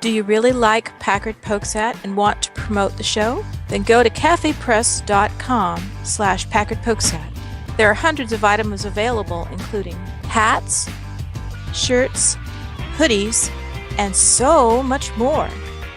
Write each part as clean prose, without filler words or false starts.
Do you really like Packard Pokes At and want to promote the show? Then go to cafepress.com/PackardPokesAt. There are hundreds of items available, including hats, shirts, hoodies, and so much more.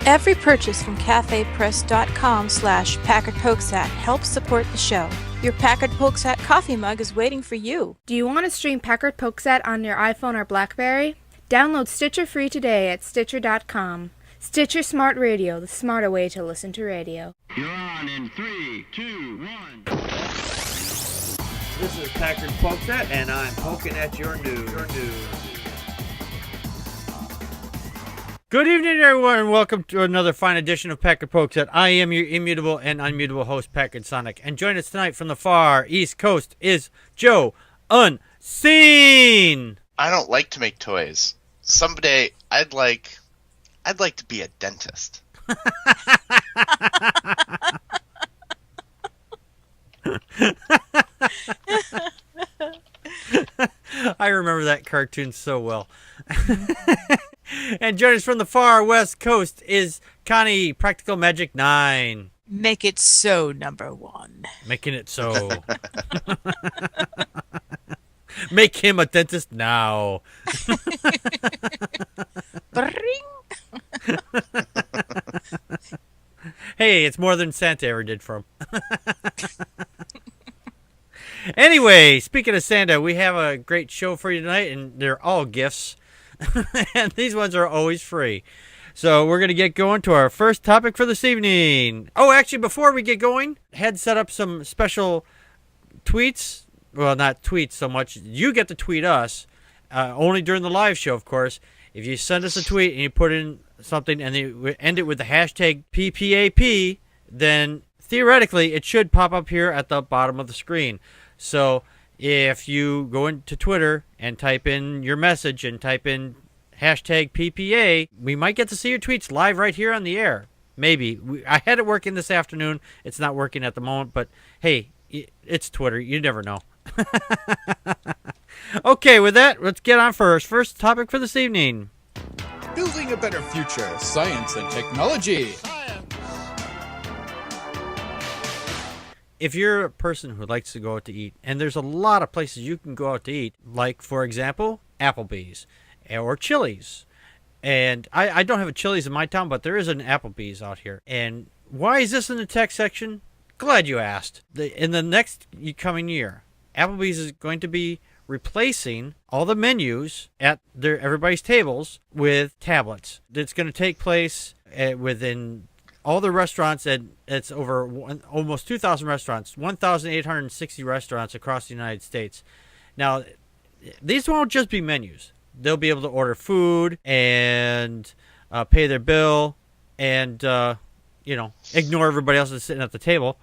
Every purchase from cafepress.com/PackardPokesAt helps support the show. Your Packard Pokes At coffee mug is waiting for you. Do you want to stream Packard Pokes At on your iPhone or BlackBerry? Download Stitcher free today at Stitcher.com. Stitcher Smart Radio, the smarter way to listen to radio. You're on in 3, 2, 1. This is Packard Pokes At, and I'm poking at your news. Good evening, everyone, and welcome to another fine edition of Packard Pokes At. I am your immutable and unmutable host, Packard Sonic, and join us tonight from the far East Coast is Joe Unseen. I don't like to make toys. Someday I'd like to be a dentist. I remember that cartoon so well. And joining us from the far West Coast is Connie, Practical Magic 9. Make it so, number one. Making it so. Make him a dentist now. Hey, it's more than Santa ever did for him. Anyway, speaking of Santa, we have a great show for you tonight, and they're all gifts. And these ones are always free. So we're going to get going to our first topic for this evening. Oh, actually, before we get going, had set up some special tweets. Well, not tweets so much. You get to tweet us, only during the live show, of course. If you send us a tweet and you put in something and you end it with the hashtag PPAP, then theoretically it should pop up here at the bottom of the screen. So if you go into Twitter and type in your message and type in hashtag PPA, we might get to see your tweets live right here on the air. Maybe. I had it working this afternoon. It's not working at the moment, but hey, it's Twitter. You never know. Okay, with that, let's get on first topic for this evening. Building a better future, science and technology. If you're a person who likes to go out to eat, and there's a lot of places you can go out to eat, like, for example, Applebee's or Chili's. And I don't have a Chili's in my town, but there is an Applebee's out here. And why is this in the text section? Glad you asked. In the next coming year, Applebee's is going to be replacing all the menus at everybody's tables with tablets. It's going to take place within all the restaurants, and it's over almost 2,000 restaurants, 1,860 restaurants across the United States. Now, these won't just be menus. They'll be able to order food and pay their bill and, ignore everybody else that's sitting at the table.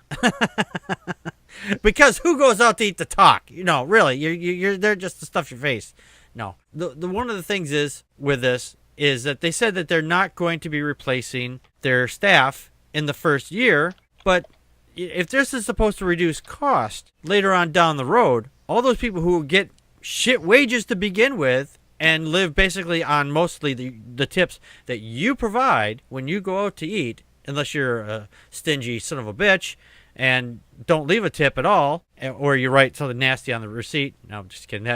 Because who goes out to eat to talk? Really, you're there just to stuff your face. No. The one of the things is with this is that they said that they're not going to be replacing their staff in the first year, but if this is supposed to reduce cost later on down the road, all those people who get shit wages to begin with and live basically on mostly the tips that you provide when you go out to eat, unless you're a stingy son of a bitch and don't leave a tip at all, or you write something nasty on the receipt. No, I'm just kidding.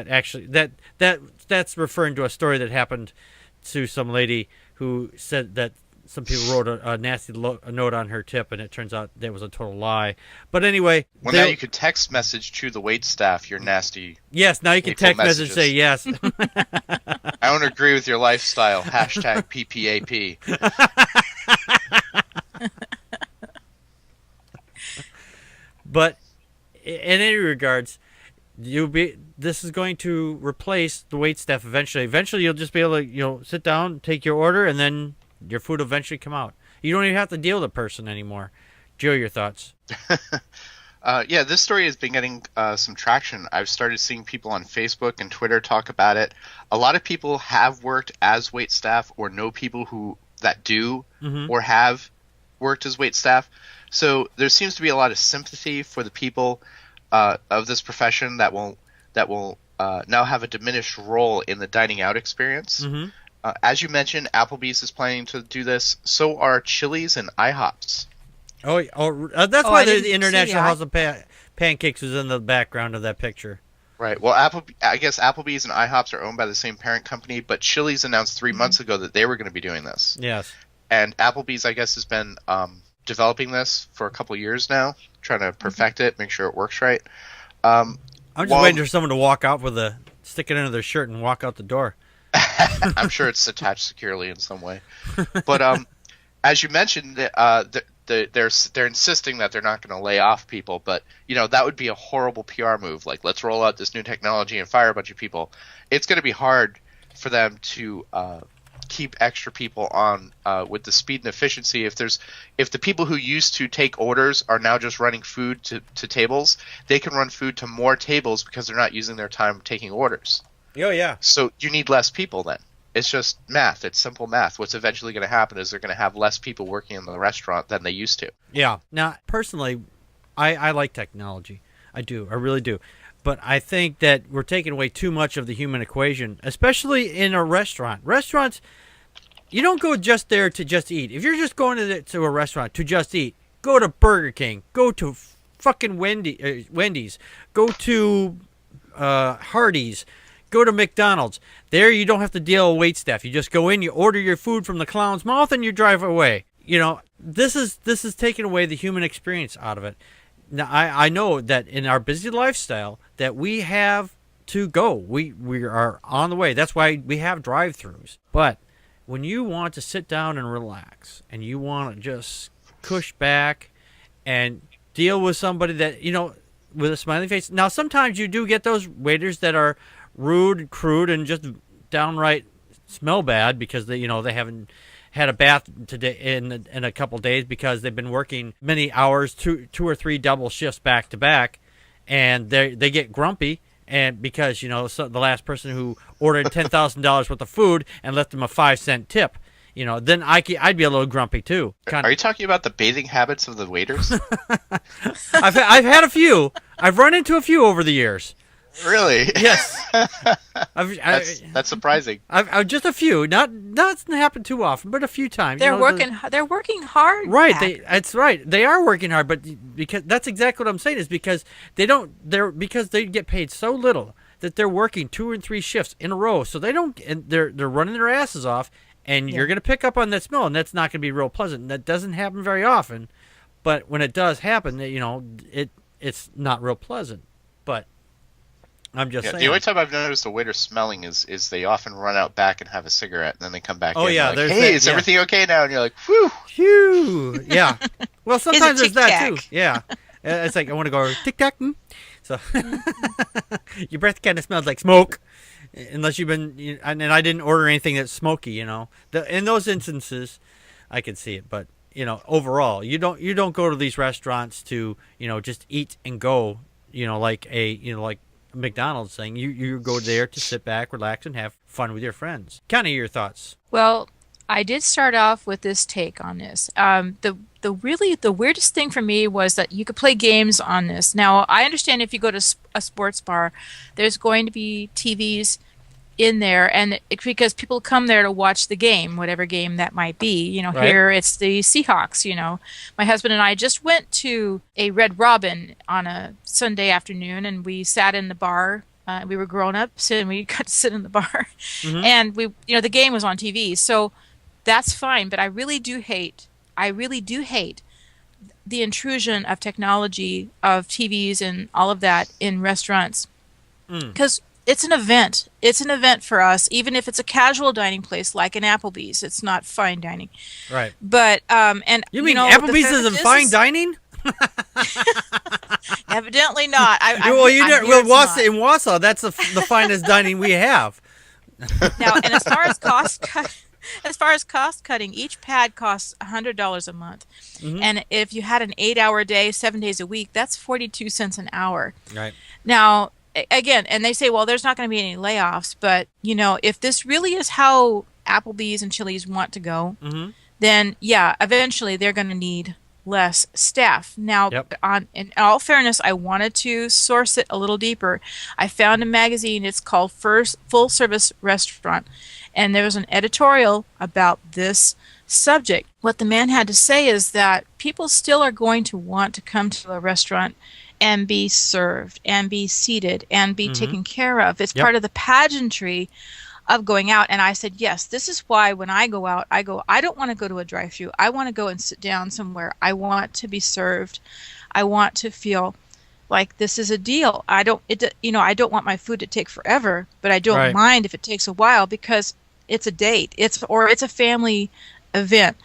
That's referring to a story that happened to some lady who said that some people wrote a nasty note on her tip, and it turns out that was a total lie. But anyway, well, now you could text message to the waitstaff your nasty. Yes, now you can text message say yes. I don't agree with your lifestyle. Hashtag PPAP. But in any regards, this is going to replace the waitstaff eventually. Eventually, you'll just be able to sit down, take your order, and then your food will eventually come out. You don't even have to deal with a person anymore. Joe, your thoughts? Yeah, this story has been getting some traction. I've started seeing people on Facebook and Twitter talk about it. A lot of people have worked as waitstaff or know people that do or have worked as waitstaff. So there seems to be a lot of sympathy for the people of this profession that will now have a diminished role in the dining out experience. As you mentioned, Applebee's is planning to do this. So are Chili's and IHOPs. That's why I didn't the see International that. House of Pancakes was in the background of that picture. Right. Well, I guess Applebee's and IHOPs are owned by the same parent company, but Chili's announced 3 months ago that they were going to be doing this. Yes. And Applebee's, I guess, has been developing this for a couple years now, trying to perfect it, make sure it works right. I'm just waiting for someone to walk out stick it under their shirt and walk out the door. I'm sure it's attached securely in some way. But as you mentioned, they're insisting that they're not going to lay off people. But, that would be a horrible PR move. Like, let's roll out this new technology and fire a bunch of people. It's going to be hard for them to keep extra people on with the speed and efficiency. If the people who used to take orders are now just running food to tables, they can run food to more tables because they're not using their time taking orders. Oh, yeah. So you need less people then. It's just math. It's simple math. What's eventually going to happen is they're going to have less people working in the restaurant than they used to. Yeah. Now, personally, I like technology. I do. I really do. But I think that we're taking away too much of the human equation, especially in a restaurant. Restaurants, you don't go just there to just eat. If you're just going to a restaurant to just eat, go to Burger King. Go to fucking Wendy's. Go to Hardee's. Go to McDonald's. There you don't have to deal with waitstaff. You just go in, you order your food from the clown's mouth, and you drive away. This is taking away the human experience out of it. Now, I know that in our busy lifestyle that we have to go. We are on the way. That's why we have drive-thrus. But when you want to sit down and relax, and you want to just cush back and deal with somebody that, with a smiley face. Now, sometimes you do get those waiters that are rude, crude, and just downright smell bad because they haven't had a bath today in a couple days because they've been working many hours, two or three double shifts back to back, and they get grumpy. And because the last person who ordered $10,000 worth of food and left them a 5-cent tip, then I'd be a little grumpy too. Are you talking about the bathing habits of the waiters? I've had a few. I've run into a few over the years. Really? Yes. That's surprising. I've just a few. Not happened too often, but a few times. They're working hard. Right. Pat. That's right. They are working hard, but because that's exactly what I'm saying is because because they get paid so little that they're working 2 and 3 shifts in a row, so they don't, and they're running their asses off, and you're going to pick up on that smell, and that's not going to be real pleasant. And that doesn't happen very often, but when it does happen, it's not real pleasant. But I'm just saying. The only time I've noticed a waiter smelling is they often run out back and have a cigarette, and then they come back in. Yeah, like, hey, is everything okay now? And you're like, whew. Phew. Yeah. Well, sometimes there's that tic-tac. too. Yeah. It's like I want to go tic-tac. So your breath kind of smells like smoke, unless you've been. And I didn't order anything that's smoky. In those instances, I could see it. But overall, you don't go to these restaurants to just eat and go. Like like McDonald's thing. You go there to sit back, relax, and have fun with your friends. Kind of your thoughts. Well, I did start off with this take on this. The weirdest thing for me was that you could play games on this. Now, I understand if you go to a sports bar, there's going to be TVs in there, and because people come there to watch the game, whatever game that might be. Right. Here it's the Seahawks. My husband and I just went to a Red Robin on a Sunday afternoon, and we sat in the bar. We were grown-ups, and we got to sit in the bar, and the game was on TV, so that's fine. But I really do hate the intrusion of technology, of TVs and all of that in restaurants, because it's an event. It's an event for us, even if it's a casual dining place like an Applebee's. It's not fine dining. Right. But and you mean Applebee's isn't fine dining? Evidently not. In Wausau, that's the finest dining we have. Now, and as far as cost cutting, each pad costs $100 a month, and if you had an 8-hour day, 7 days a week, that's 42 cents an hour. Right. Now, again, and they say, well, there's not going to be any layoffs, but if this really is how Applebee's and Chili's want to go, then yeah, eventually they're going to need less staff. Now, Yep. in all fairness, I wanted to source it a little deeper. I found a magazine. It's called First Full Service Restaurant, and there was an editorial about this subject. What the man had to say is that people still are going to want to come to a restaurant and be served and be seated and be taken care of. It's Yep. part of the pageantry of going out. And I said, yes, this is why when I go out, I don't want to go to a drive-thru. I want to go and sit down somewhere. I want to be served. I want to feel like this is a deal. I don't want my food to take forever, but I don't Right. mind if it takes a while because it's a date. It's a family event.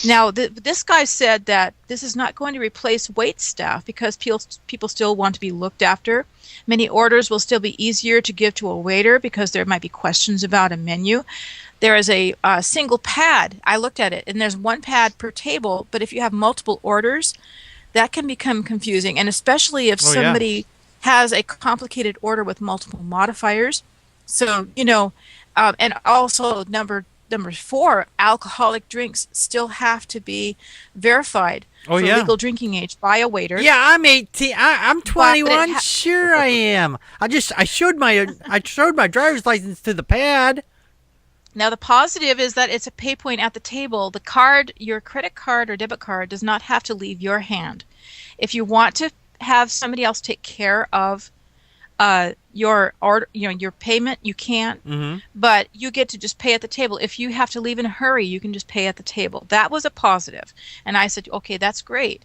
Now, this guy said that this is not going to replace wait staff because people still want to be looked after. Many orders will still be easier to give to a waiter because there might be questions about a menu. There is a single pad. I looked at it, and there's one pad per table, but if you have multiple orders, that can become confusing, and especially if somebody has a complicated order with multiple modifiers. So, and also number 4, alcoholic drinks still have to be verified for legal drinking age by a waiter. Yeah, I'm 18. I'm 21. But Sure, I am. I showed my driver's license to the pad. Now, the positive is that it's a pay point at the table. The card, your credit card or debit card, does not have to leave your hand. If you want to have somebody else take care of your order, your payment, you can, but you get to just pay at the table. If you have to leave in a hurry, you can just pay at the table. That was a positive, and I said, okay, that's great.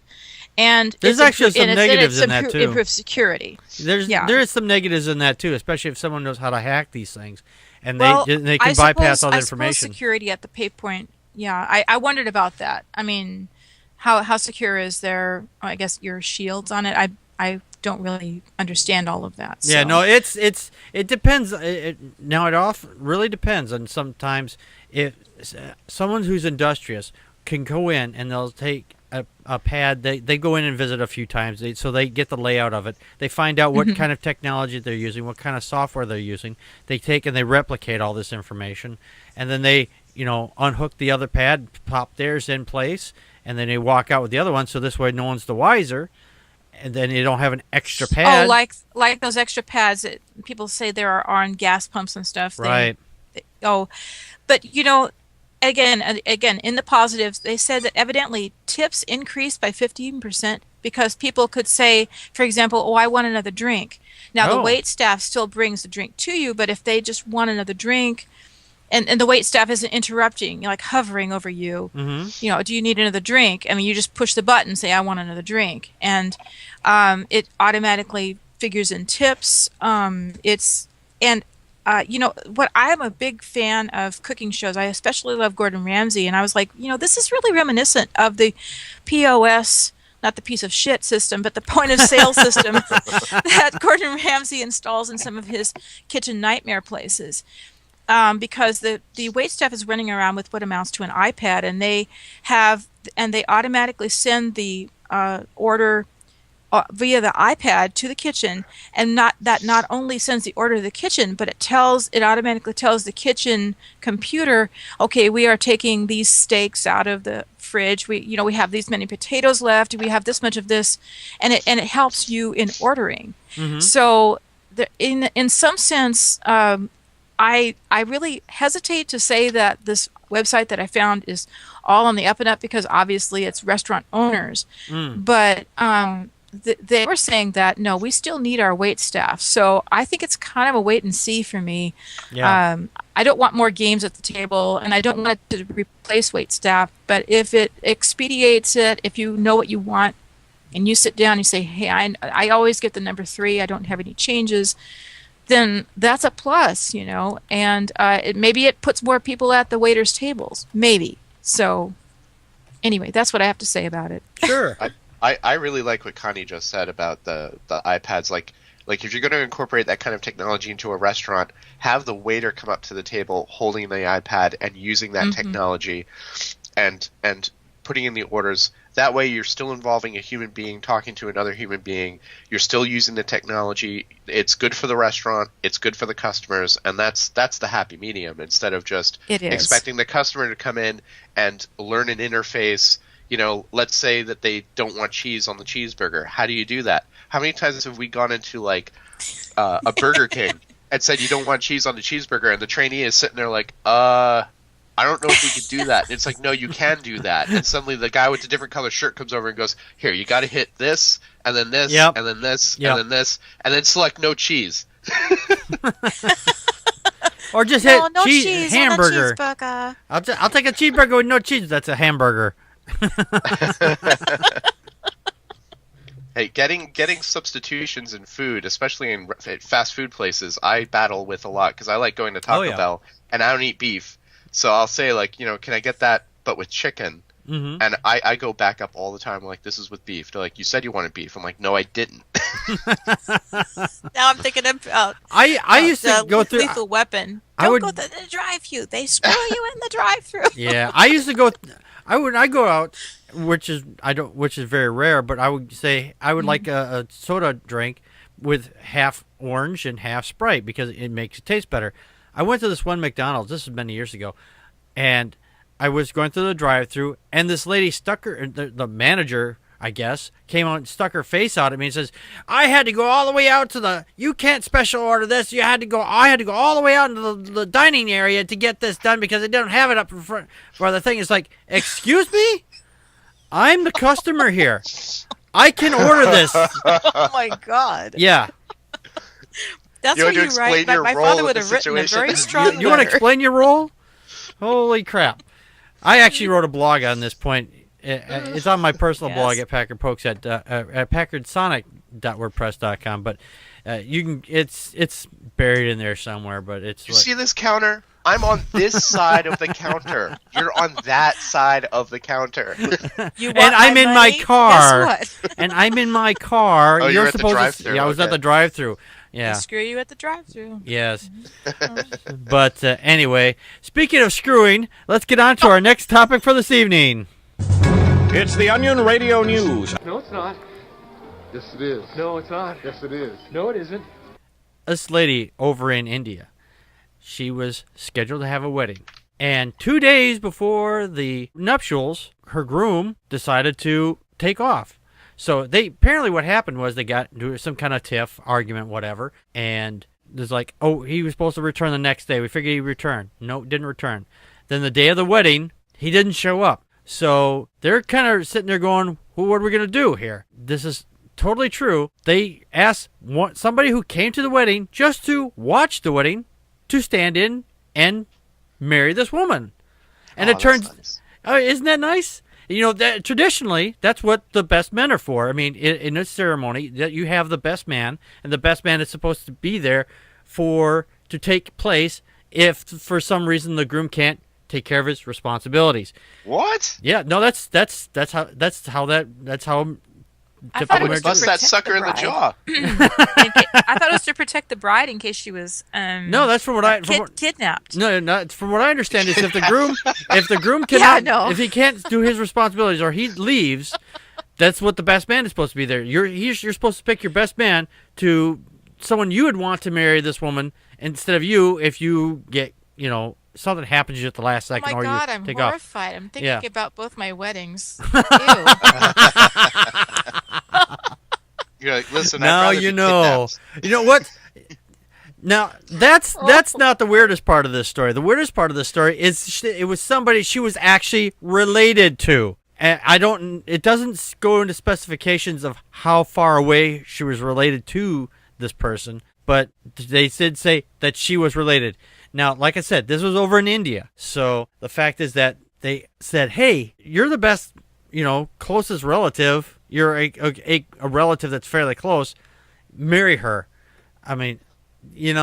And There's actually some negatives in that too. Improve security. There is some negatives in that too, especially if someone knows how to hack these things, and they can I bypass suppose, all the I information. suppose security at the pay point. Yeah, I wondered about that. I mean, how secure is their? I guess your shields on it. I don't really understand all of that. Yeah, so. no, it depends. It really depends. And sometimes if someone who's industrious can go in and they'll take a pad, they go in and visit a few times, so they get the layout of it. They find out what kind of technology they're using, what kind of software they're using. They take and they replicate all this information, and then they unhook the other pad, pop theirs in place, and then they walk out with the other one. So this way, no one's the wiser. And then you don't have an extra pad. Oh, like those extra pads that people say there are on gas pumps and stuff. Right. But again, in the positives, they said that evidently tips increased by 15% because people could say, for example, oh, I want another drink. Now, the wait staff still brings the drink to you, but if they just want another drink, and the wait staff isn't interrupting, like hovering over you, do you need another drink? I mean, you just push the button, say, I want another drink. And it automatically figures in tips. What I am a big fan of cooking shows. I especially love Gordon Ramsay. And I was like, this is really reminiscent of the POS, not the piece of shit system, but the point of sale system that Gordon Ramsay installs in some of his kitchen nightmare places. Because the waitstaff is running around with what amounts to an iPad, and they automatically send the order via the iPad to the kitchen, and not only sends the order to the kitchen, but it automatically tells the kitchen computer, okay, we are taking these steaks out of the fridge. We have these many potatoes left. We have this much of this, and it helps you in ordering. So in some sense. I really hesitate to say that this website that I found is all on the up and up because obviously it's restaurant owners. But they were saying that, no, we still need our wait staff. So I think it's kind of a wait and see for me. Yeah. I don't want more games at the table, and I don't want it to replace wait staff. But if it expedites it, if you know what you want, and you sit down and you say, hey, I always get the number 3, I don't have any changes, then that's a plus, and maybe it puts more people at the waiters' tables, maybe. So anyway, that's what I have to say about it. Sure. I really like what Connie just said about the iPads. Like if you're going to incorporate that kind of technology into a restaurant, have the waiter come up to the table holding the iPad and using that technology and putting in the orders. That way you're still involving a human being talking to another human being. You're still using the technology. It's good for the restaurant. It's good for the customers. And that's the happy medium, instead of just expecting the customer to come in and learn an interface, let's say that they don't want cheese on the cheeseburger. How do you do that? How many times have we gone into like a Burger King and said you don't want cheese on the cheeseburger, and the trainee is sitting there like, I don't know if we can do that. And it's like, no, you can do that. And suddenly the guy with the different color shirt comes over and goes, here, you got to hit this, and then this, Yep. and then this, Yep. and then this, and then select no cheese. Or just No, hit no cheese cheese hamburger. on a cheeseburger. I'll take a cheeseburger with no cheese. That's a hamburger. Hey, getting substitutions in food, especially in fast food places, I battle with a lot because I like going to Taco yeah. Bell and I don't eat beef. So I'll say like, can I get that but with chicken? Mm-hmm. And I go back up all the time like, this is with beef. They're like, you said you wanted beef. I'm like, no, I didn't. Now I'm thinking about I used to go through. Lethal Weapon. I Don't would- go to the drive-thru. They screw you in the drive-thru. Yeah, I used to go. I go out, which is very rare. But I would say I would like a soda drink with half orange and half Sprite because it makes it taste better. I went to this one McDonald's. This was many years ago, and I was going through the drive-thru, and this lady stuck her. The manager, I guess, came out and stuck her face out at me and says, I had to go all the way out to you can't special order this. I had to go all the way out into the dining area to get this done because they don't have it up in front. Where the thing is like, excuse me? I'm the customer here. I can order this. Oh my God. Yeah. That's You what want to you write. explain your My role father in would the have written a situation? very strong You want to letter. explain your role? Holy crap. I actually wrote a blog on this point. It's on my personal blog at Packard Pokes at packardsonic.wordpress.com, but you can it's buried in there somewhere. But it's You see this counter? I'm on this side of the counter. You're on that side of the counter. You want and I'm in my money? car. Guess what? And I'm in my car. Oh, you're at the supposed drive-thru, Yeah, I was at okay. the drive-thru. They Yeah. screw you at the drive-thru. Yes. But anyway, speaking of screwing, let's get on to our next topic for this evening. It's the Onion Radio News. No, it's not. Yes, it is. No, it's not. Yes, it is. No, it isn't. This lady over in India, she was scheduled to have a wedding. And 2 days before the nuptials, her groom decided to take off. So apparently what happened was they got into some kind of tiff, argument, whatever. And there's like, oh, he was supposed to return the next day. We figured he'd return. No, didn't return. Then the day of the wedding, he didn't show up. So they're kind of sitting there going, well, what are we going to do here? This is totally true. They asked somebody who came to the wedding just to watch the wedding to stand in and marry this woman. And Oh, it turns, that's oh, nice. isn't that nice? That traditionally, that's what the best men are for. I mean, in a ceremony, that you have the best man, and the best man is supposed to be there to take place if for some reason the groom can't take care of his responsibilities. What? Yeah, no, that's how I thought it typical was to Bust that protect sucker the in the bride. jaw. I thought it was to protect the bride in case she was No, that's from what I kidnapped. No, not from what I understand is if the groom cannot, Yeah, I know. if he can't do his responsibilities or he leaves, that's what the best man is supposed to be there. You're supposed to pick your best man to someone you would want to marry this woman instead of you if you get something happens to you at the last Oh second my or God, you I'm take off. horrified. I'm thinking Yeah. about both my weddings. Ew. You're like, listen, Now I'd rather you be know. kidnapped. You know what? Now that's not the weirdest part of this story. The weirdest part of this story is it was somebody she was actually related to. And it doesn't go into specifications of how far away she was related to this person, but they did say that she was related. Now, like I said, this was over in India. So the fact is that they said, hey, you're the best, closest relative. You're a relative that's fairly close. Marry her. I mean, you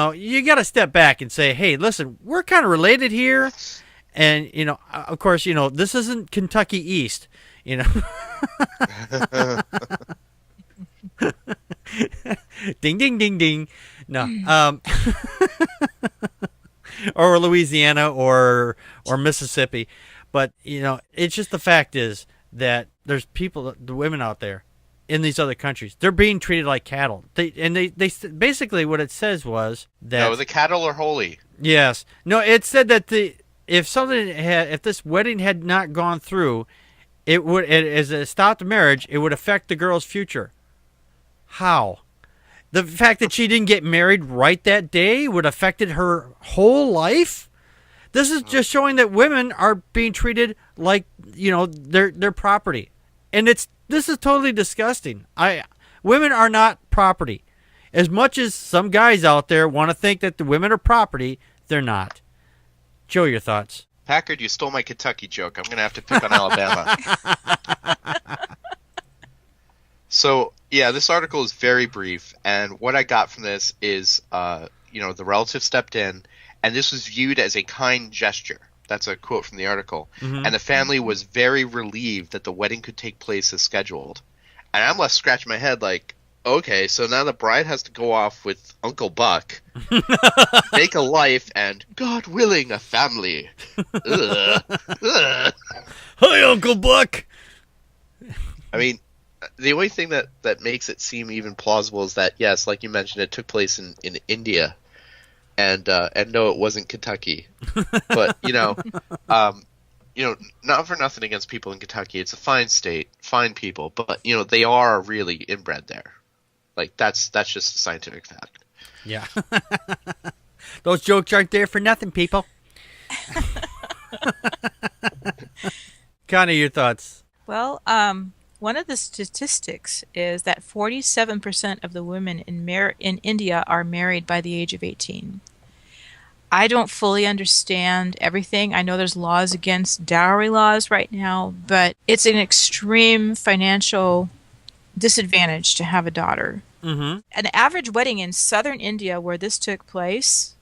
got to step back and say, hey, listen, we're kind of related here. And, of course, this isn't Kentucky East, Ding, ding, ding, ding. No. Or Louisiana or Mississippi. But, it's just the fact is that there's the women out there in these other countries. They're being treated like cattle. They basically what it says was that... No, the cattle are holy. Yes. No, it said that if this wedding had not gone through as a stopped marriage, it would affect the girl's future. How? The fact that she didn't get married right that day would affected her whole life? This is just showing that women are being treated like, their property. And this is totally disgusting. Women are not property. As much as some guys out there want to think that the women are property, they're not. Joe, your thoughts? Packard, you stole my Kentucky joke. I'm going to have to pick on Alabama. So, yeah, this article is very brief, and what I got from this is, the relative stepped in, and this was viewed as a kind gesture. That's a quote from the article. Mm-hmm. And the family was very relieved that the wedding could take place as scheduled. And I'm left scratching my head like, okay, so now the bride has to go off with Uncle Buck, make a life, and, God willing, a family. Ugh. Ugh. Hi, Uncle Buck! I mean, the only thing that makes it seem even plausible is that, yes, like you mentioned, it took place in India. And no, it wasn't Kentucky. But, not for nothing against people in Kentucky. It's a fine state, fine people. But, they are really inbred there. Like, that's just a scientific fact. Yeah. Those jokes aren't there for nothing, people. Connie, your thoughts? Well, one of the statistics is that 47% of the women in India are married by the age of 18. I don't fully understand everything. I know there's laws against dowry laws right now, but it's an extreme financial disadvantage to have a daughter. Mm-hmm. An average wedding in southern India where this took place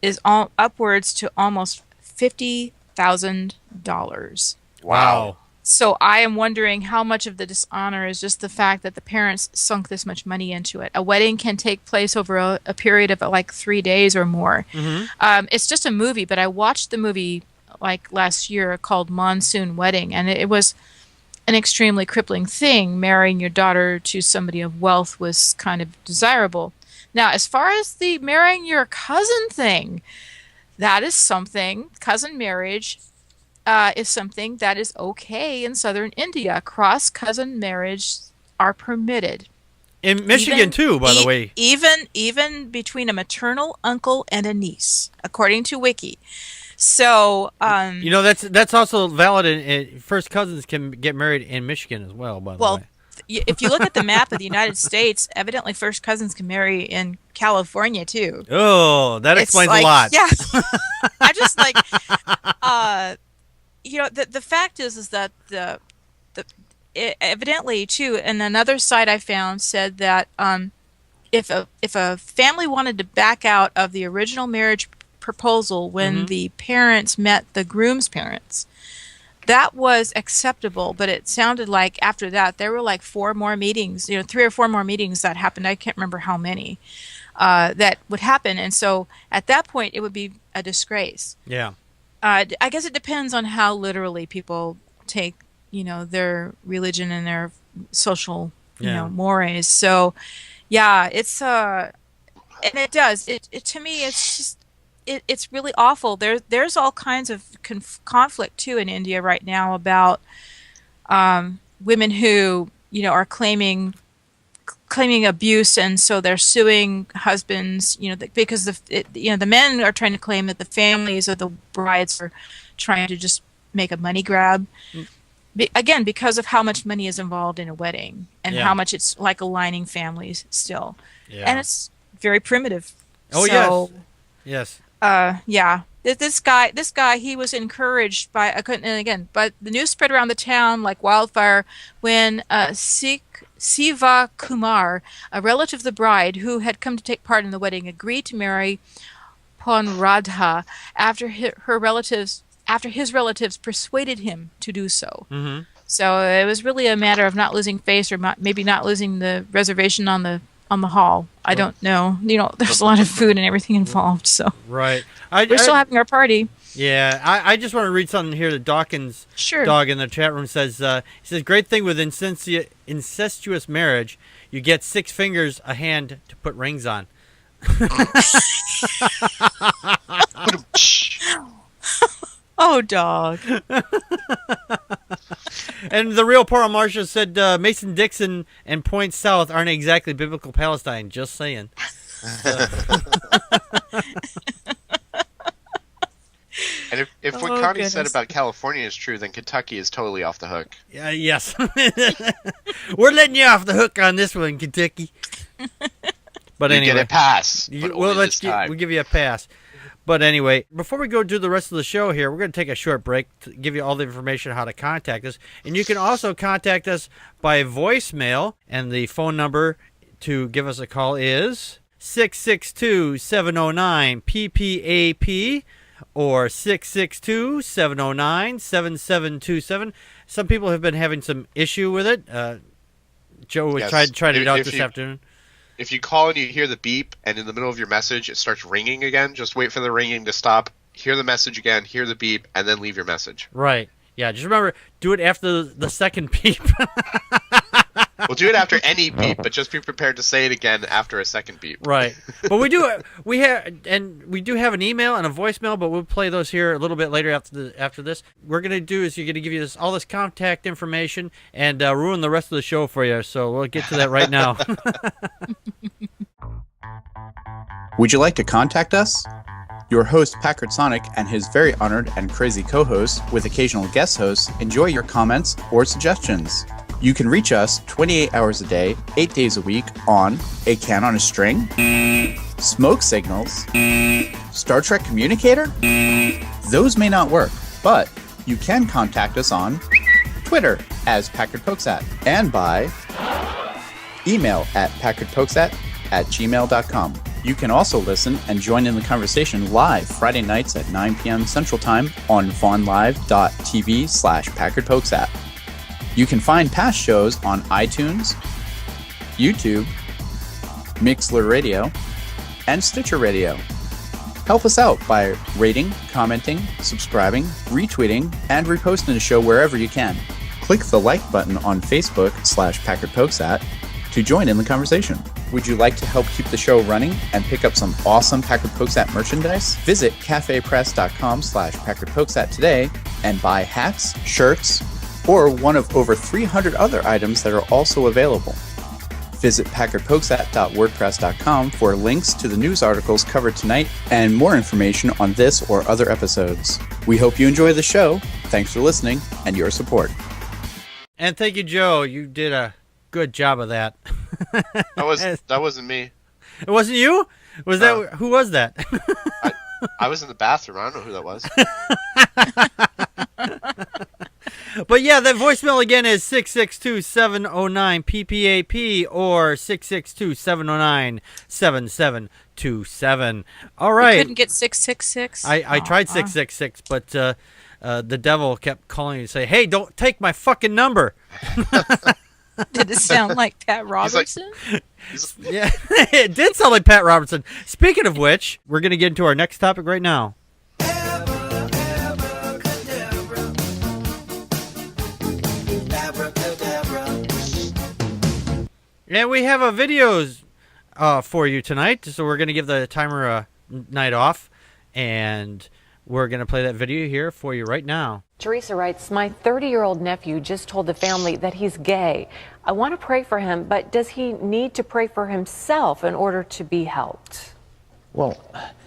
is upwards to almost $50,000. Wow. So I am wondering how much of the dishonor is just the fact that the parents sunk this much money into it. A wedding can take place over a period of like 3 days or more. Mm-hmm. It's just a movie, but I watched the movie like last year called Monsoon Wedding, and it was an extremely crippling thing. Marrying your daughter to somebody of wealth was kind of desirable. Now, as far as the marrying your cousin thing, that is something, cousin marriage is something that is okay in southern India. Cross-cousin marriage are permitted. In Michigan, too, by the way. Even between a maternal uncle and a niece, according to Wiki. So, that's also valid. In first cousins can get married in Michigan as well, by the way. If you look at the map of the United States, evidently first cousins can marry in California, too. Oh, that explains a lot. Yeah. I just like... the fact is that evidently too, and another site I found said that if a family wanted to back out of the original marriage proposal when mm-hmm. the parents met the groom's parents, that was acceptable. But it sounded like after that there were like 4 more meetings, 3 or 4 more meetings that happened. I can't remember how many that would happen, and so at that point it would be a disgrace. Yeah. I guess it depends on how literally people take, their religion and their social, mores. So, yeah, it's and it does. It to me, it's just it's really awful. There's all kinds of conflict too in India right now about women who are claiming abuse, and so they're suing husbands, because the men are trying to claim that the families of the brides are trying to just make a money grab. Again, because of how much money is involved in a wedding and how much it's like aligning families still. Yeah. And it's very primitive. Oh, so, yes. Yeah. This guy, he was encouraged by, but the news spread around the town like wildfire when Siva Kumar, a relative of the bride who had come to take part in the wedding, agreed to marry Ponradha after his relatives persuaded him to do so. Mm-hmm. So it was really a matter of not losing face, or maybe not losing the reservation on the hall. I don't know. There's a lot of food and everything involved. So right, we're still having our party. Yeah, I just want to read something here that Dawkins Dog in the chat room says. He says, great thing with incestuous marriage, you get 6 fingers a hand to put rings on. Oh, dog. And the real Paul Marshall said Mason-Dixon and Point South aren't exactly biblical Palestine. Just saying. And if what Connie said about California is true, then Kentucky is totally off the hook. Yes. We're letting you off the hook on this one, Kentucky. But you anyway. get a pass. We'll give you a pass. But anyway, before we go do the rest of the show here, we're going to take a short break to give you all the information on how to contact us. And you can also contact us by voicemail. And the phone number to give us a call is 662-709-PPAP. Or 662-709-7727. Some people have been having some issue with it. Joe tried it out this afternoon. If you call and you hear the beep, and in the middle of your message it starts ringing again, just wait for the ringing to stop, hear the message again, hear the beep, and then leave your message. Right. Yeah, just remember, do it after the second beep. We'll do it after any beep, but just be prepared to say it again after a second beep. Right. But we do have an email and a voicemail, but we'll play those here a little bit later after this. We're going to do is you're going to give you all this contact information and ruin the rest of the show for you. So we'll get to that right now. Would you like to contact us? Your host, Packard Sonic, and his very honored and crazy co-host, with occasional guest hosts, enjoy your comments or suggestions. You can reach us 28 hours a day, 8 days a week on A Can on a String, Smoke Signals, Star Trek Communicator. Those may not work, but you can contact us on Twitter as Packard Pokes At, and by email at packardpokesat@gmail.com. You can also listen and join in the conversation live Friday nights at 9 p.m. Central Time on vaughnlive.tv/PackardPokesAt. You can find past shows on iTunes, YouTube, Mixler Radio, and Stitcher Radio. Help us out by rating, commenting, subscribing, retweeting, and reposting the show wherever you can. Click the like button on Facebook/PackardPokesAt to join in the conversation. Would you like to help keep the show running and pick up some awesome Packard Pokes At merchandise? Visit cafepress.com/PackardPokesAt today and buy hats, shirts, or one of over 300 other items that are also available. Visit packardpokesat.wordpress.com for links to the news articles covered tonight and more information on this or other episodes. We hope you enjoy the show. Thanks for listening and your support. And thank you, Joe. You did a good job of that. That wasn't me. It wasn't you? Was that who was that? I was in the bathroom. I don't know who that was. But yeah, that voicemail again is 662-709-PPAP or 662-709-7727. All right. You couldn't get 666? I tried 666, but the devil kept calling me and say, "Hey, don't take my fucking number." Did it sound like Pat Robertson? Yeah, it did sound like Pat Robertson. Speaking of which, we're going to get into our next topic right now. And we have a videos for you tonight, so we're going to give the timer a night off, and we're going to play that video here for you right now. Teresa writes, my 30-year-old nephew just told the family that he's gay. I want to pray for him, but does he need to pray for himself in order to be helped? Well,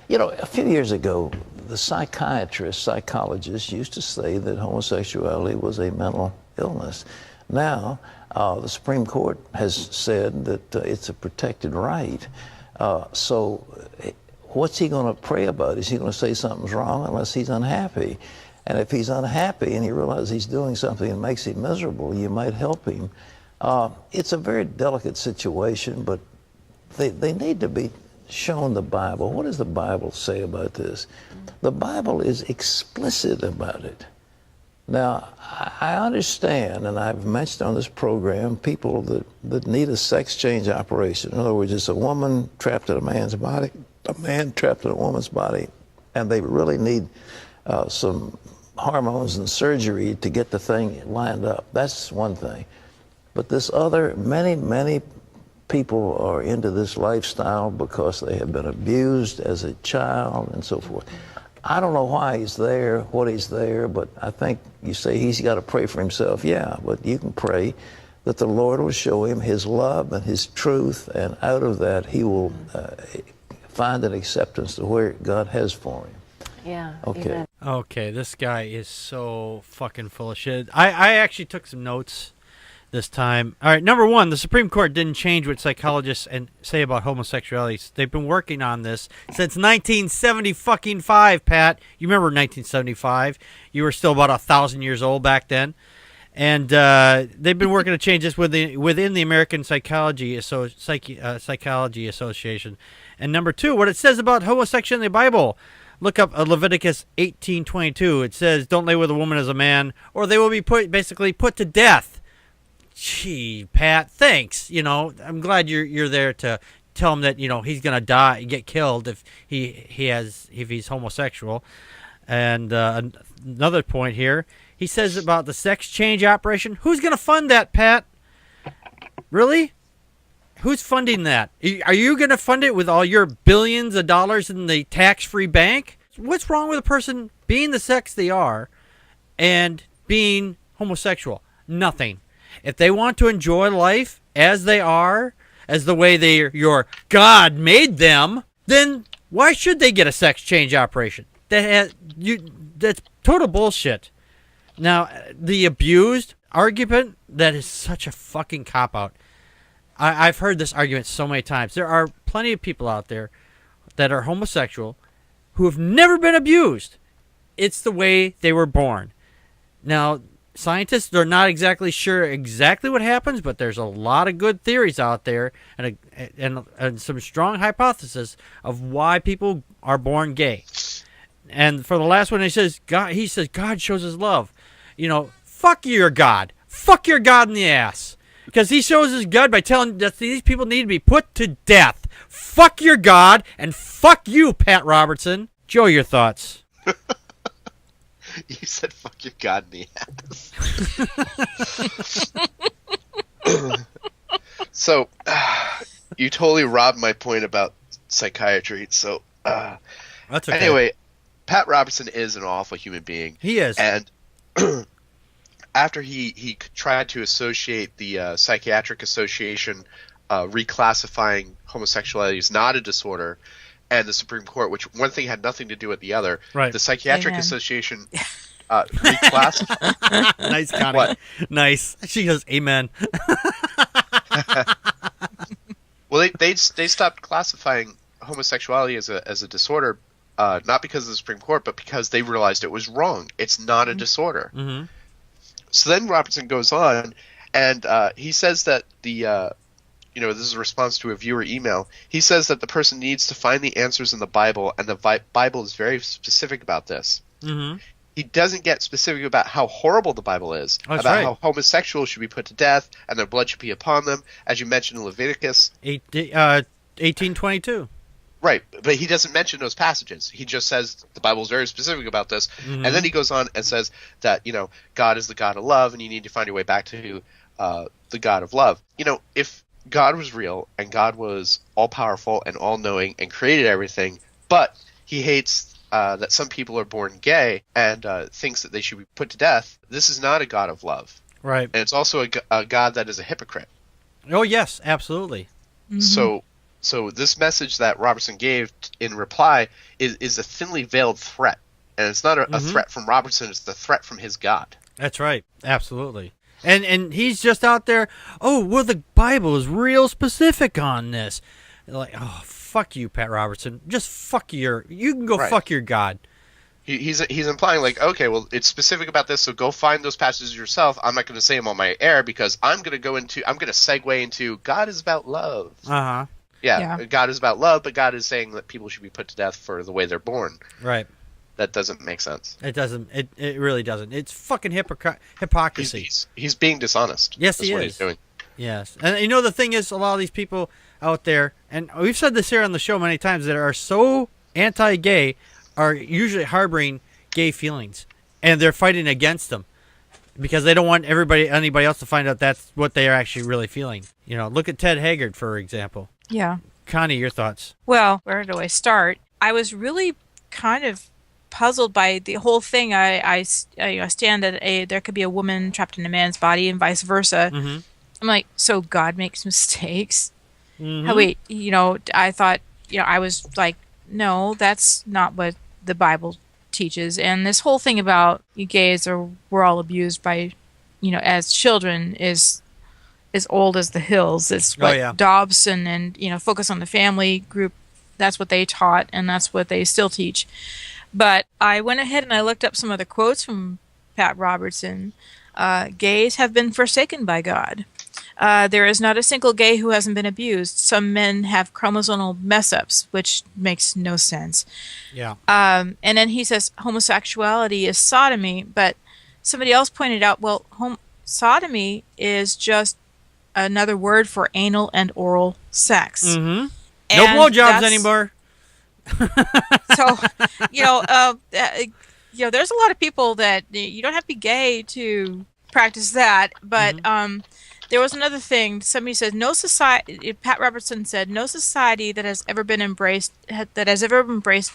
you know, a few years ago, the psychologists used to say that homosexuality was a mental illness. Now, the Supreme Court has said that it's a protected right. So what's he going to pray about? Is he going to say something's wrong unless he's unhappy? And if he's unhappy and he realizes he's doing something that makes him miserable, you might help him. It's a very delicate situation, but they need to be shown the Bible. What does the Bible say about this? The Bible is explicit about it. Now, I understand, and I've mentioned on this program, people that need a sex change operation. In other words, it's a woman trapped in a man's body, a man trapped in a woman's body, and they really need some hormones and surgery to get the thing lined up. That's one thing. But this other, many people are into this lifestyle because they have been abused as a child and so forth. I don't know why he's there, what he's there, but I think you say he's got to pray for himself. Yeah, but you can pray that the Lord will show him his love and his truth, and out of that he will find an acceptance to where God has for him. Yeah. Okay. Amen. Okay, this guy is so fucking full of shit. I actually took some notes this time. All right, number one, the Supreme Court didn't change what psychologists say about homosexuality. They've been working on this since 1975, Pat. You remember 1975? You were still about 1,000 years old back then. And they've been working to change this within the American Psychology Association. And number two, what it says about homosexuality in the Bible. Look up Leviticus 18:22. It says, "Don't lay with a woman as a man, or they will be basically put to death." Gee, Pat, thanks. I'm glad you're there to tell him that he's gonna die, get killed if he's homosexual. And another point here, he says about the sex change operation. Who's gonna fund that, Pat? Really? Who's funding that? Are you going to fund it with all your billions of dollars in the tax-free bank? What's wrong with a person being the sex they are and being homosexual? Nothing. If they want to enjoy life as they are, as the way your God made them, then why should they get a sex change operation? That's total bullshit. Now, the abused argument, that is such a fucking cop-out. I've heard this argument so many times. There are plenty of people out there that are homosexual who have never been abused. It's the way they were born. Now, scientists are not exactly sure exactly what happens, but there's a lot of good theories out there and some strong hypotheses of why people are born gay. And for the last one, he says God shows his love. Fuck your God. Fuck your God in the ass. Because he shows his God by telling that these people need to be put to death. Fuck your God, and fuck you, Pat Robertson. Joe, your thoughts? You said fuck your God in the ass. So, you totally robbed my point about psychiatry. So, that's okay. Anyway, Pat Robertson is an awful human being. He is. And after he tried to associate the Psychiatric Association reclassifying homosexuality as not a disorder, and the Supreme Court, which one thing had nothing to do with the other, right. The Psychiatric Association reclassified. Nice, Connie. What? Nice. She goes, amen. Well, they stopped classifying homosexuality as a disorder, not because of the Supreme Court, but because they realized it was wrong. It's not a disorder. Mm-hmm. So then Robertson goes on, and he says that this is a response to a viewer email. He says that the person needs to find the answers in the Bible, and the Bible is very specific about this. Mm-hmm. He doesn't get specific about how horrible the Bible is, That's about right. how homosexuals should be put to death, and their blood should be upon them, as you mentioned in Leviticus. 18:22. Right, but he doesn't mention those passages. He just says the Bible is very specific about this, Mm-hmm. and then he goes on and says that God is the God of love, and you need to find your way back to the God of love. If God was real and God was all powerful and all knowing and created everything, but he hates that some people are born gay and thinks that they should be put to death, this is not a God of love. Right, and it's also a God that is a hypocrite. Oh yes, absolutely. Mm-hmm. So this message that Robertson gave in reply is a thinly veiled threat. And it's not a threat from Robertson, it's the threat from his God. That's right. Absolutely. And he's just out there, the Bible is real specific on this. Like, fuck you, Pat Robertson. Just fuck you can go fuck your God. He's implying like, okay, well, it's specific about this, so go find those passages yourself. I'm not going to say them on my air because I'm going to segue into God is about love. Uh-huh. Yeah, God is about love, but God is saying that people should be put to death for the way they're born. Right. That doesn't make sense. It doesn't. It really doesn't. It's fucking hypocrisy. He's being dishonest. Yes, That's he what is. He's doing. Yes. And the thing is, a lot of these people out there, and we've said this here on the show many times, that are so anti-gay are usually harboring gay feelings, and they're fighting against them because they don't want anybody else to find out that's what they are actually really feeling. Look at Ted Haggard, for example. Yeah. Connie, your thoughts? Well, where do I start? I was really kind of puzzled by the whole thing. I stand that there could be a woman trapped in a man's body and vice versa. Mm-hmm. I'm like, so God makes mistakes? Mm-hmm. Oh, wait, I thought, I was like, no, that's not what the Bible teaches. And this whole thing about gays we're all abused by, as children is as old as the hills. It's what Dobson and, Focus on the Family group, that's what they taught, and that's what they still teach. But I went ahead and I looked up some other quotes from Pat Robertson. Gays have been forsaken by God. There is not a single gay who hasn't been abused. Some men have chromosomal mess-ups, which makes no sense. Yeah. And then he says homosexuality is sodomy, but somebody else pointed out, well, sodomy is just another word for anal and oral sex. Mm-hmm. No blowjobs anymore. So, there's a lot of people that you don't have to be gay to practice that, but there was another thing. Somebody said, no society. Pat Robertson said, no society that has ever embraced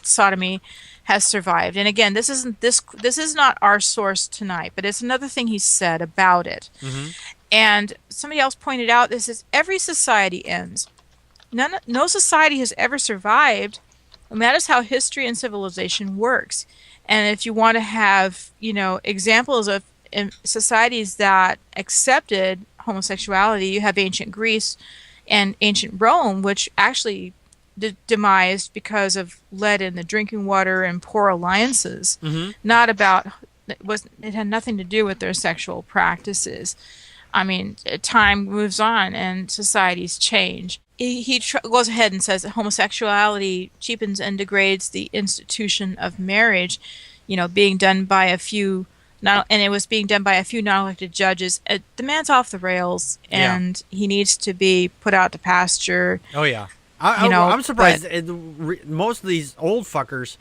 sodomy has survived. And again, this is not our source tonight, but it's another thing he said about it. Mm-hmm. And somebody else pointed out, this is every society ends. No society has ever survived, and that is how history and civilization works. And if you want to have, examples of societies that accepted homosexuality, you have ancient Greece and ancient Rome, which actually demised because of lead in the drinking water and poor alliances. Mm-hmm. It had nothing to do with their sexual practices. I mean, time moves on and societies change. He goes ahead and says that homosexuality cheapens and degrades the institution of marriage, being done by a few, and it was being done by a few non-elected judges. The man's off the rails, and he needs to be put out to pasture. Oh, yeah. I'm surprised. Most of these old fuckers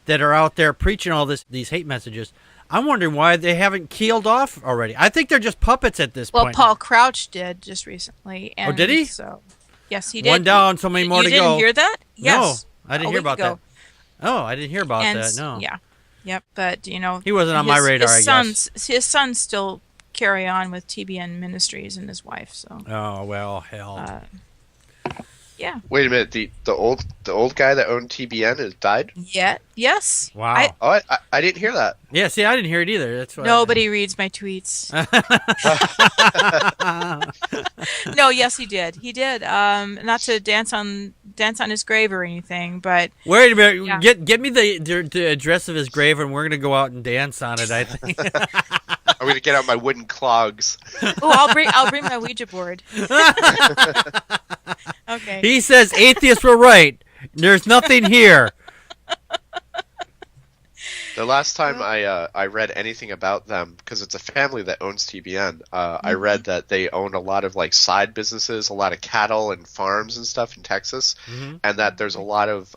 that are out there preaching all these hate messages, I'm wondering why they haven't keeled off already. I think they're just puppets at this point. Well, Paul Crouch did just recently. And did he? So, yes, he did. One down, so many more to go. You didn't hear that? Yes. No, I didn't hear about that. Oh, I didn't hear about that, no. Yeah. Yep, but, He wasn't on my radar, I guess. His sons still carry on with TBN Ministries and his wife, so. Oh, well, hell. Yeah. Wait a minute. The old guy that owned TBN has died? Yeah. Yes. Wow. I didn't hear that. Yeah. See, I didn't hear it either. That's why. Nobody reads my tweets. No. Yes, he did. He did. Not to dance on his grave or anything, but. Wait a minute. Yeah. Get me the address of his grave, and we're gonna go out and dance on it. I think. I'm gonna get out my wooden clogs. Oh, I'll bring my Ouija board. Okay. He says atheists were right. There's nothing here. The last time I read anything about them, because it's a family that owns TBN, I read that they own a lot of side businesses, a lot of cattle and farms and stuff in Texas, and that there's a lot of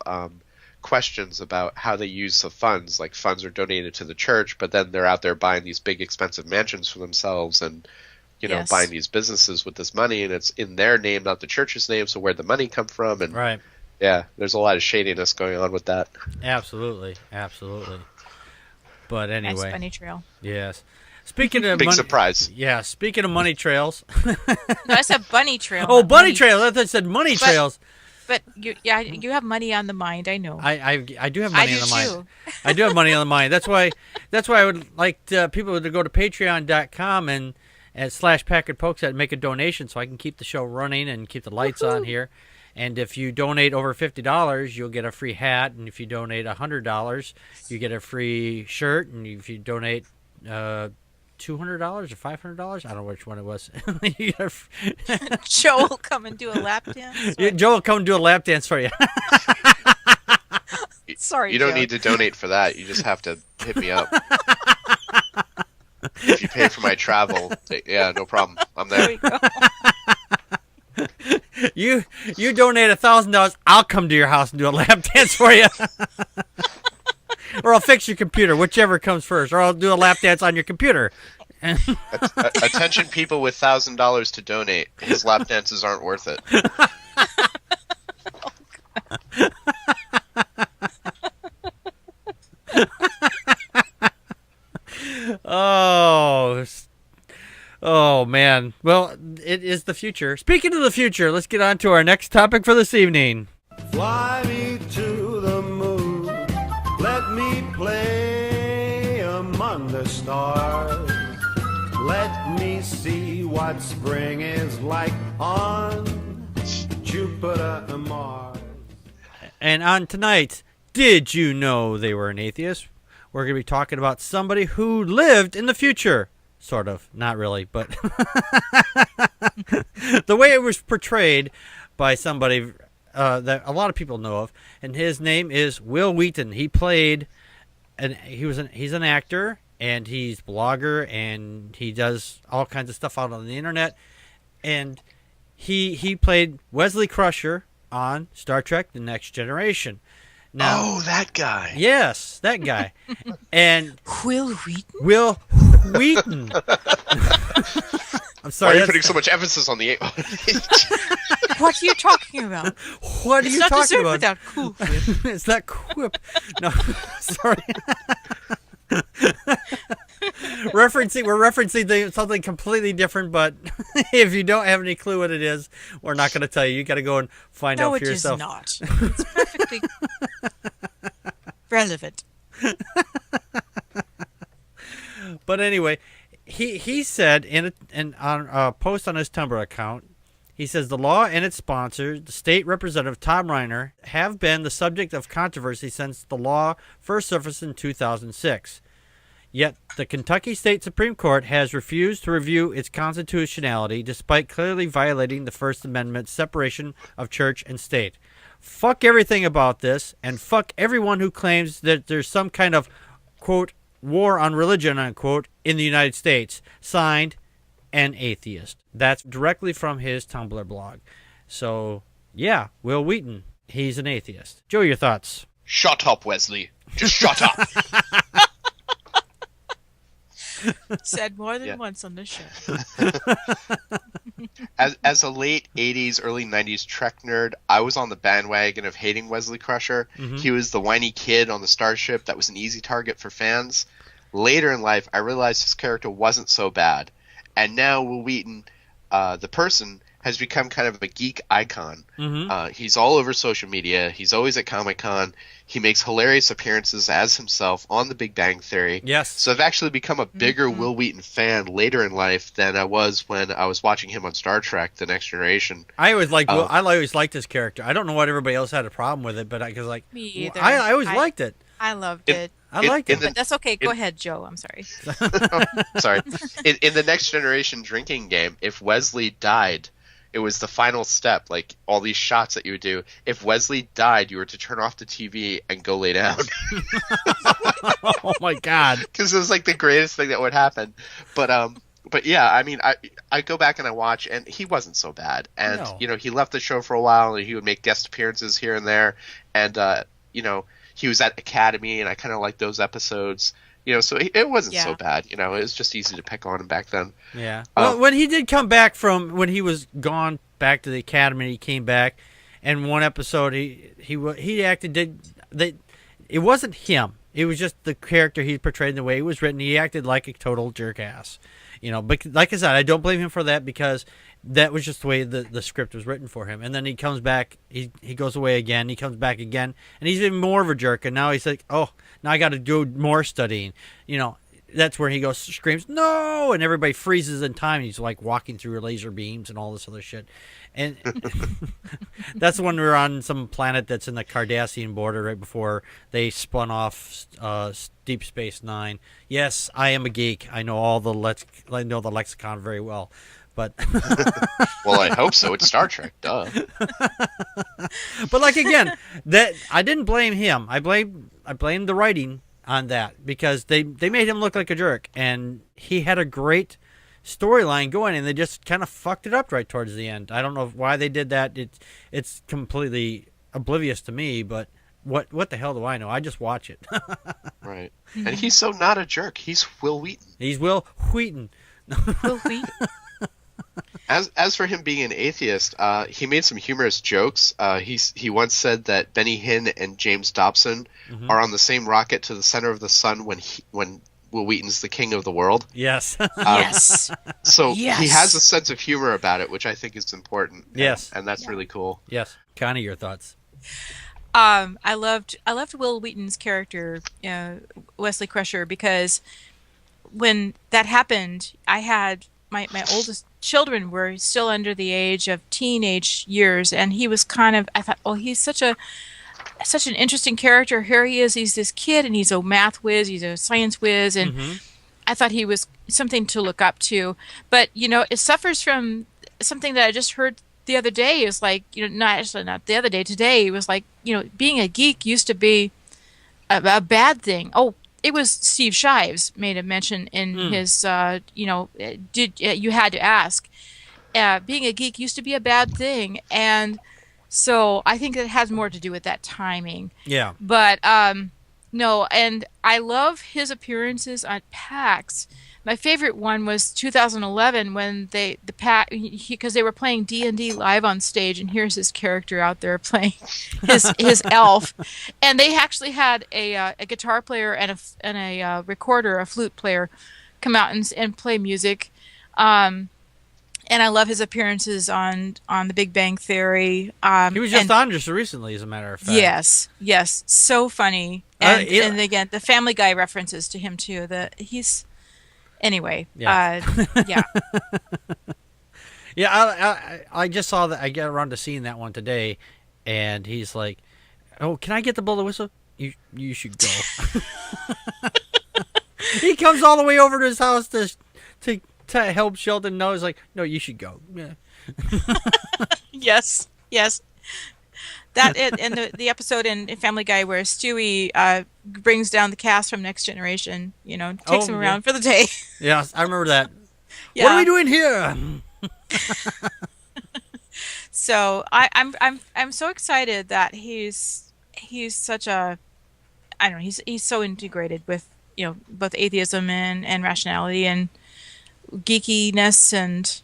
questions about how they use the funds. Like funds are donated to the church, but then they're out there buying these big expensive mansions for themselves and buying these businesses with this money, and it's in their name, not the church's name. So where'd the money come from? And right. Yeah, there's a lot of shadiness going on with that. Absolutely. But anyway, nice bunny trail. Yes. Speaking of big surprise. Yeah. Speaking of money trails. No, I said bunny trail. Oh, bunny trails. I thought I said money trails. But you have money on the mind. I know. I do have money on the mind. I do have money on the mind. That's why I would like people to go to patreon.com and /Packard Pokes At and make a donation so I can keep the show running and keep the lights on here. And if you donate over $50, you'll get a free hat. And if you donate $100, you get a free shirt. And if you donate $200 or $500, I don't know which one it was. Joe will come and do a lap dance. Joe will come and do a lap dance for you. Sorry, you don't need to donate for that. You just have to hit me up. If you pay for my travel, yeah, no problem. I'm there. There we go. You donate $1,000, I'll come to your house and do a lap dance for you. Or I'll fix your computer, whichever comes first. Or I'll do a lap dance on your computer. Attention people with $1,000 to donate. His lap dances aren't worth it. Oh, man. Well, it is the future. Speaking of the future, let's get on to our next topic for this evening. Fly me to the moon. Let me play among the stars. Let me see what spring is like on Jupiter and Mars. And on tonight, did you know they were an atheist? We're going to be talking about somebody who lived in the future. Sort of. Not really, but the way it was portrayed by somebody that a lot of people know of, and his name is Will Wheaton. He played, he's an actor, and he's a blogger, and he does all kinds of stuff out on the internet, and he played Wesley Crusher on Star Trek: The Next Generation. Now, that guy. Yes, that guy. And Will Wheaton? Will Wheaton. I'm sorry. Why are you putting so much emphasis on the What are you talking about? What are you talking about? It's not dessert without cool whip. It's not quip. No, sorry. We're referencing something completely different, but if you don't have any clue what it is, we're not going to tell you. You got to go and find out for yourself. No, it is not. It's perfectly relevant. But anyway, he said on a post on his Tumblr account, he says the law and its sponsor, the state representative Tom Reiner, have been the subject of controversy since the law first surfaced in 2006. Yet the Kentucky State Supreme Court has refused to review its constitutionality despite clearly violating the First Amendment's separation of church and state. Fuck everything about this, and fuck everyone who claims that there's some kind of, quote, war on religion, unquote, in the United States. Signed, an atheist. That's directly from his Tumblr blog. So, yeah, Will Wheaton, he's an atheist. Joe, your thoughts? Shut up, Wesley. Just shut up. Said more than once on this show. As a late 80s, early 90s Trek nerd, I was on the bandwagon of hating Wesley Crusher. Mm-hmm. He was the whiny kid on the starship that was an easy target for fans. Later in life, I realized his character wasn't so bad. And now Will Wheaton, the person, has become kind of a geek icon. Mm-hmm. He's all over social media. He's always at Comic-Con. He makes hilarious appearances as himself on The Big Bang Theory. Yes. So I've actually become a bigger Will Wheaton fan later in life than I was when I was watching him on Star Trek: The Next Generation. I always liked his character. I don't know what everybody else had a problem with it, but me either. I always liked it. I loved it. I liked it. But that's okay. Go ahead, Joe. I'm sorry. Sorry. In the Next Generation drinking game, if Wesley died, it was the final step, like all these shots that you would do. If Wesley died, you were to turn off the TV and go lay down. Oh my God! Because it was like the greatest thing that would happen. But yeah, I mean, I go back and I watch, and he wasn't so bad. And he left the show for a while, and he would make guest appearances here and there. And he was at Academy, and I kind of liked those episodes. So it wasn't so bad. It was just easy to pick on him back then. Yeah. Well, when he did come back from when he was gone back to the Academy, he came back, and one episode he acted it wasn't him. It was just the character he portrayed, the way he was written. He acted like a total jerk ass. But like I said, I don't blame him for that because that was just the way the script was written for him. And then he comes back, he goes away again, he comes back again, and he's even more of a jerk. And now he's like, oh, now I got to do more studying. That's where he screams, no! And everybody freezes in time. He's like walking through laser beams and all this other shit. And that's when we're on some planet that's in the Cardassian border right before they spun off Deep Space Nine. Yes, I am a geek. I know I know the lexicon very well. But well, I hope so. It's Star Trek, duh. But again, that I didn't blame him. I blamed the writing on that because they made him look like a jerk, and he had a great storyline going, and they just kind of fucked it up right towards the end. I don't know why they did that. It's completely oblivious to me, but what the hell do I know? I just watch it. Right. And he's so not a jerk. He's Will Wheaton. He's Will Wheaton. Will Wheaton. As for him being an atheist, he made some humorous jokes. He once said that Benny Hinn and James Dobson are on the same rocket to the center of the sun when Will Wheaton's the king of the world. Yes. Yes. So Yes. he has a sense of humor about it, which I think is important. Yes. And that's really cool. Yes. Connie, your thoughts? I loved Will Wheaton's character, Wesley Crusher, because when that happened, I had my oldest children were still under the age of teenage years, and he was kind of, I thought, oh, he's such an interesting character. Here he is, he's this kid, and he's a math whiz, he's a science whiz, and I thought he was something to look up to. But, it suffers from something that I just heard the other day, is like, not the other day, today, it was like, being a geek used to be a bad thing. Oh, it was Steve Shives made a mention in his, you had to ask. Being a geek used to be a bad thing, and so I think it has more to do with that timing. Yeah. But no, and I love his appearances on PAX. My favorite one was 2011 when because they were playing D&D live on stage, and here's his character out there playing his elf, and they actually had a guitar player and a recorder, a flute player, come out and play music. And I love his appearances on The Big Bang Theory. He was just on just recently, as a matter of fact. Yes, so funny, and again the Family Guy references to him too. Anyway, yeah. Yeah. Yeah, I just saw that. I got around to seeing that one today, and he's like, "Oh, can I get the blow the whistle? You should go." He comes all the way over to his house to help Sheldon know. He's like, "No, you should go." Yeah. Yes. That and the episode in Family Guy where Stewie brings down the cast from Next Generation, takes them around for the day. Yeah, I remember that. Yeah. What are we doing here? So I'm so excited that he's such a, I don't know, he's so integrated with both atheism and rationality and geekiness and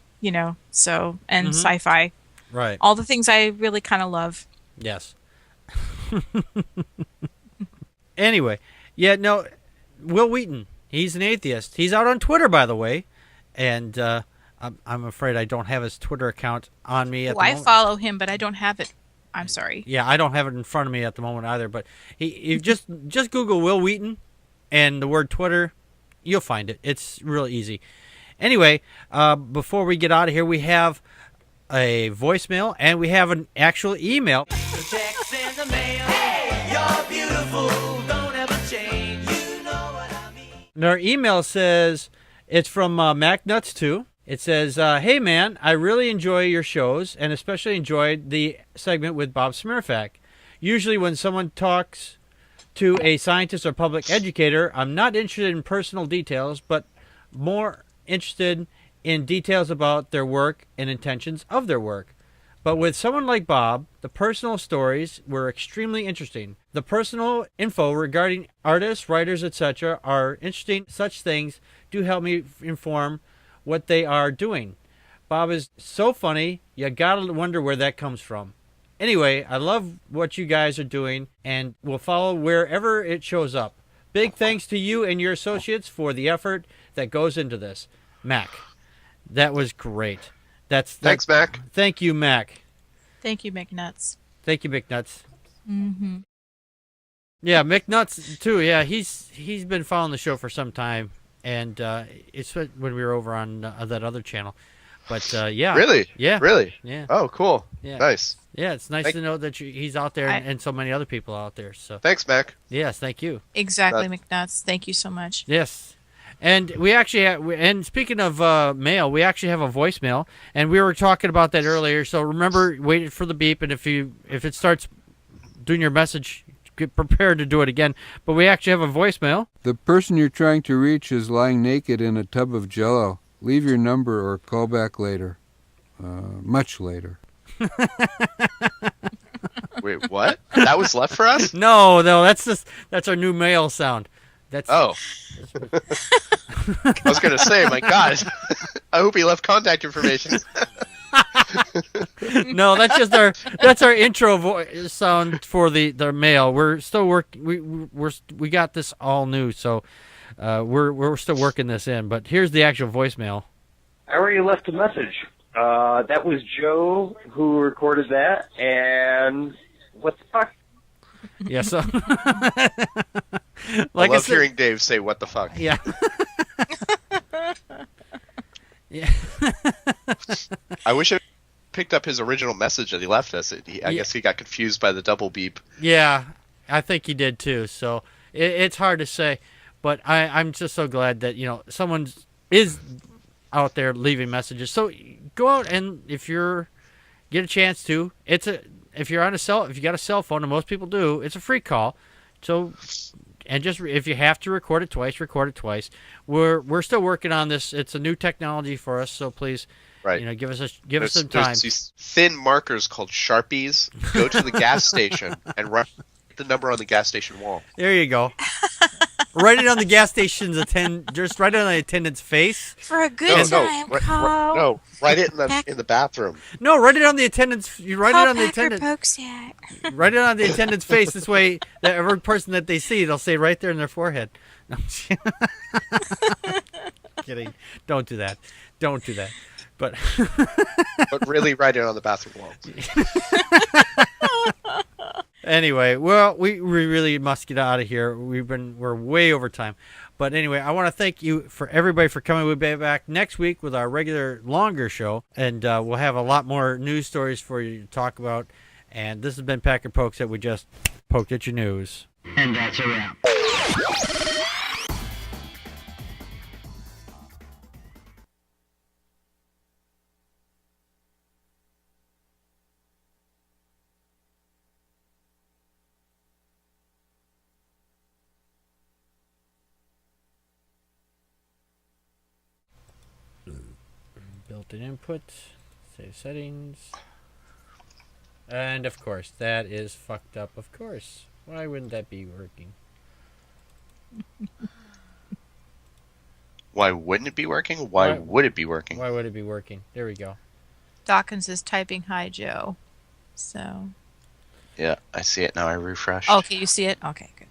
and sci-fi. Right. All the things I really kind of love. Yes. Anyway, Will Wheaton, he's an atheist. He's out on Twitter, by the way, and I'm afraid I don't have his Twitter account on me at the moment. I follow him, but I don't have it. I'm sorry. Yeah, I don't have it in front of me at the moment either, but you just Google Will Wheaton and the word Twitter, you'll find it. It's real easy. Anyway, before we get out of here, we have a voicemail and we have an actual email. Checks in the mail. Hey, you're beautiful. Don't ever change. You know what I mean. And our email says, it's from MacNuts2. It says, "Hey man, I really enjoy your shows and especially enjoyed the segment with Bob Smirfak. Usually when someone talks to a scientist or public educator, I'm not interested in personal details, but more interested in details about their work and intentions of their work. But with someone like Bob, the personal stories were extremely interesting. The personal info regarding artists, writers, etc. are interesting. Such things do help me inform what they are doing. Bob is so funny, you gotta wonder where that comes from. Anyway, I love what you guys are doing and will follow wherever it shows up. Big thanks to you and your associates for the effort that goes into this. Mac." That was great. Thanks, Mac. Thank you, Mac. Thank you, McNuts. Thank you, McNuts. Mm-hmm. Yeah, McNuts too. Yeah, he's been following the show for some time, and it's when we were over on that other channel. But yeah. Really? Yeah. Really? Yeah. Oh, cool. Yeah. Nice. Yeah, it's nice to know that he's out there and so many other people out there. So thanks, Mac. Yes, thank you. Exactly, McNuts. Thank you so much. Yes. And we actually and speaking of mail, we actually have a voicemail, and we were talking about that earlier. So remember, wait for the beep, and if it starts doing your message, get prepared to do it again. But we actually have a voicemail. The person you're trying to reach is lying naked in a tub of Jell-O. Leave your number or call back later. Much later. Wait, what? That was left for us? No, that's our new mail sound. That's I was gonna say, my God, I hope he left contact information. No, that's our intro sound for the mail. We're still working. We got this all new, so we're still working this in. But here's the actual voicemail. I already left a message. That was Joe who recorded that, and what the fuck? Yeah, so like I love hearing Dave say "what the fuck." Yeah. Yeah. I wish I picked up his original message that he left us. I guess he got confused by the double beep. Yeah, I think he did too. So it's hard to say, but I'm just so glad that someone is out there leaving messages. So go out and if you get a chance to, if you got a cell phone, and most people do, it's a free call. So, and just if you have to record it twice, record it twice. We're still working on this. It's a new technology for us, so please, give us some time. There's these thin markers called Sharpies. Go to the gas station and write the number on the gas station wall. There you go. Write it on the gas station's just write it on the attendant's face. For a good time, call. No, write it in the bathroom. No, write it on the attendant's. You write it on the Packard attendant. Pokes At. Write it on the attendant's face. This way, that every person that they see, they'll say right there in their forehead. No, kidding. Don't do that. Don't do that. But really, write it on the bathroom wall. Anyway, well, we really must get out of here. We're way over time. But anyway, I want to thank you for everybody for coming. We'll be back next week with our regular longer show, and we'll have a lot more news stories for you to talk about. And this has been Packard Pokes that we just poked at your news. And that's a wrap. Built-in input, save settings, and of course that is fucked up. Of course, why wouldn't that be working? Why wouldn't it be working? Why would it be working? Why would it be working? There we go. Dawkins is typing "Hi Joe," so. Yeah, I see it now. I refreshed. Okay, you see it. Okay, good.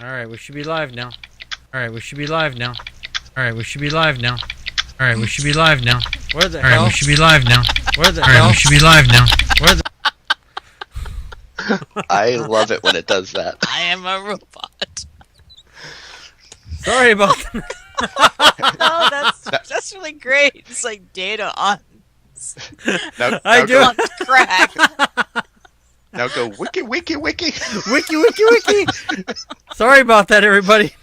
All right, we should be live now. All right, we should be live now. All right, we should be live now. All right, we should be live now. Where the hell? All right, we should be live now. Where the hell? All right, we should be live now. Where the? I love it when it does that. I am a robot. Sorry about that. Oh, that's really great. It's like data on. I do. On crack. Now go wiki wiki wiki wiki wiki wiki. Sorry about that, everybody.